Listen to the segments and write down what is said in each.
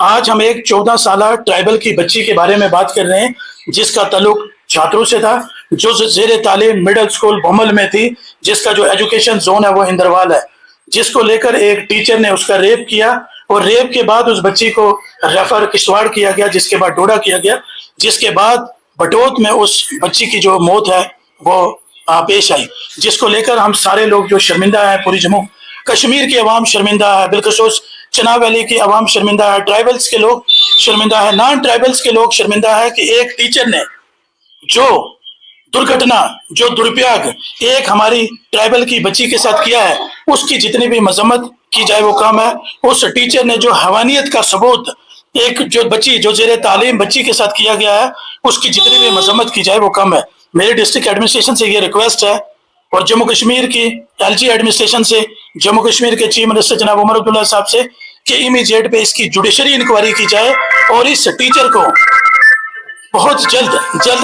آج ہم ایک 14 سالہ ٹرائبل کی بچی کے بارے میں بات کر رہے ہیں جس کا تعلق چھاتروں سے تھا، جو زیر تعلیم مڈل سکول بھومل میں تھی، جس کا جو ایجوکیشن زون ہے وہ ہندروال ہے، جس کو لے کر ایک ٹیچر نے اس کا ریپ کیا اور ریپ کے بعد اس بچی کو ریفر کشتواڑ کیا گیا، جس کے بعد ڈوڈا کیا گیا، جس کے بعد بٹوت میں اس بچی کی جو موت ہے وہ پیش آئی، جس کو لے کر ہم سارے لوگ جو شرمندہ ہیں، پوری جموں کشمیر کی عوام شرمندہ ہے، بالخصوص چناب ویلی کی عوام شرمندہ ہے، ٹرائبلز کے لوگ شرمندہ ہے، نان ٹرائبلز کے لوگ شرمندہ ہے کہ ایک ٹیچر نے جو درگھٹنا، جو درپیاگ ایک ہماری ٹرائبل کی بچی کے ساتھ کیا ہے، اس کی جتنی بھی مذمت کی جائے وہ کم ہے۔ اس ٹیچر نے جو حیوانیت کا ثبوت ایک جو بچی، جو زیر تعلیم بچی کے ساتھ کیا گیا ہے، اس کی جتنی بھی مذمت کی جائے وہ کم ہے۔ میری ڈسٹرکٹ ایڈمنسٹریشن سے یہ ریکویسٹ ہے اور جموں کشمیر کی ایل جی ایڈمنسٹریشن سے، جموں کشمیر کے چیف منسٹر جناب عمر عبداللہ صاحب سے کہ امیجیٹ پہ اس کی جوڈیشری انکوائری کی جائے اور اس ٹیچر کو بہت جلد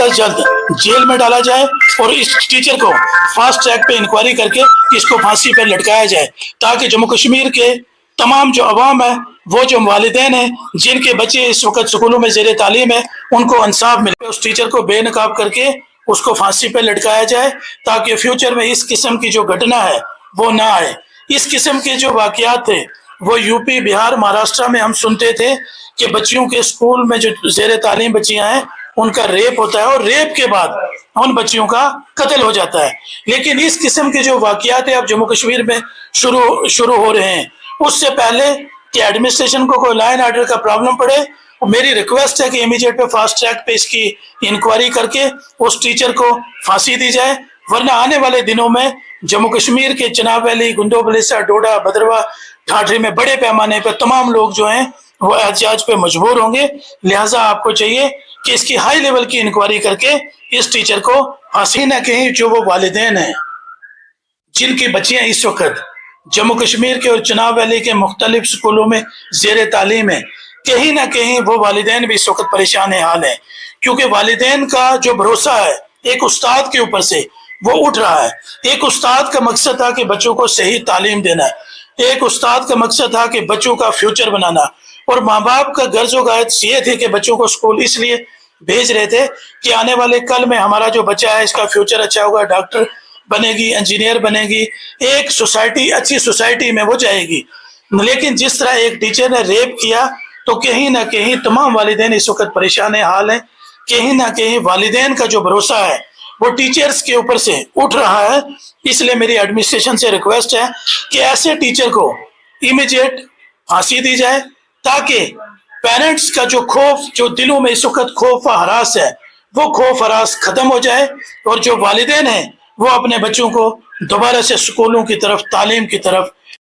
از جلد جیل میں ڈالا جائے اور اس ٹیچر کو فاسٹ ٹریک پہ انکوائری کر کے اس کو پھانسی پہ لٹکایا جائے، تاکہ جموں کشمیر کے تمام جو عوام ہے، وہ جو والدین ہیں جن کے بچے اس وقت سکولوں میں زیر تعلیم ہے، ان کو انصاف ملے۔ اس ٹیچر کو بے نقاب کر کے اس کو پھانسی پہ لٹکایا جائے تاکہ فیوچر میں اس قسم کی جو گھٹنا ہے وہ نہ آئے۔ اس قسم کے جو واقعات تھے وہ یو پی، بہار، مہاراشٹر میں ہم سنتے تھے کہ بچیوں کے اسکول میں جو زیر تعلیم بچیاں ہیں ان کا ریپ ہوتا ہے اور ریپ کے بعد ان بچیوں کا قتل ہو جاتا ہے، لیکن اس قسم کے جو واقعات ہیں اب جموں کشمیر میں شروع ہو رہے ہیں۔ اس سے پہلے کہ ایڈمنسٹریشن کو کوئی لائن آرڈر کا پرابلم پڑے، میری ریکویسٹ ہے کہ امیجیٹ پہ فاسٹ ٹریک پہ اس کی انکوائری کر کے اس ٹیچر کو پھانسی دی جائے، ورنہ آنے والے دنوں میں جموں کشمیر کے چناب ویلی، گنڈو بلیسا، ڈوڈا، بھدرواہ، ٹھاٹھری میں بڑے پیمانے پہ تمام لوگ جو ہیں وہ احتجاج پہ مجبور ہوں گے۔ لہٰذا آپ کو چاہیے کہ اس کی ہائی لیول کی انکوائری کر کے اس ٹیچر کو پھانسی نہ، کہیں جو وہ والدین ہیں جن کی بچیاں اس وقت جموں کشمیر کے اور چناب ویلی کے مختلف سکولوں میں زیر تعلیم ہیں، کہیں نہ کہیں وہ والدین بھی اس وقت پریشان حال ہیں، کیونکہ والدین کا جو بھروسہ ہے ایک استاد کے اوپر سے وہ اٹھ رہا ہے۔ ایک استاد کا مقصد تھا کہ بچوں کو صحیح تعلیم دینا، ایک استاد کا مقصد تھا کہ بچوں کا فیوچر بنانا، اور ماں باپ کا غرض و غایت یہ تھی کہ بچوں کو اسکول اس لیے بھیج رہے تھے کہ آنے والے کل میں ہمارا جو بچہ ہے اس کا فیوچر اچھا ہوگا، ڈاکٹر بنے گی، انجینئر بنے گی، ایک سوسائٹی، اچھی سوسائٹی میں وہ جائے گی۔ لیکن جس طرح ایک ٹیچر نے ریپ کیا تو کہیں نہ کہیں تمام والدین اس وقت پریشان حال ہیں، کہیں نہ کہیں والدین کا جو بھروسہ ہے وہ ٹیچرز کے اوپر سے اٹھ رہا ہے۔ اس لیے میری ایڈمنسٹریشن سے ریکویسٹ ہے کہ ایسے ٹیچر کو امیجیٹ پھانسی دی جائے تاکہ پیرنٹس کا جو خوف، جو دلوں میں اس وقت خوف و ہراس ہے، وہ خوف ہراس ختم ہو جائے اور جو والدین ہیں وہ اپنے بچوں کو دوبارہ سے سکولوں کی طرف، تعلیم کی طرف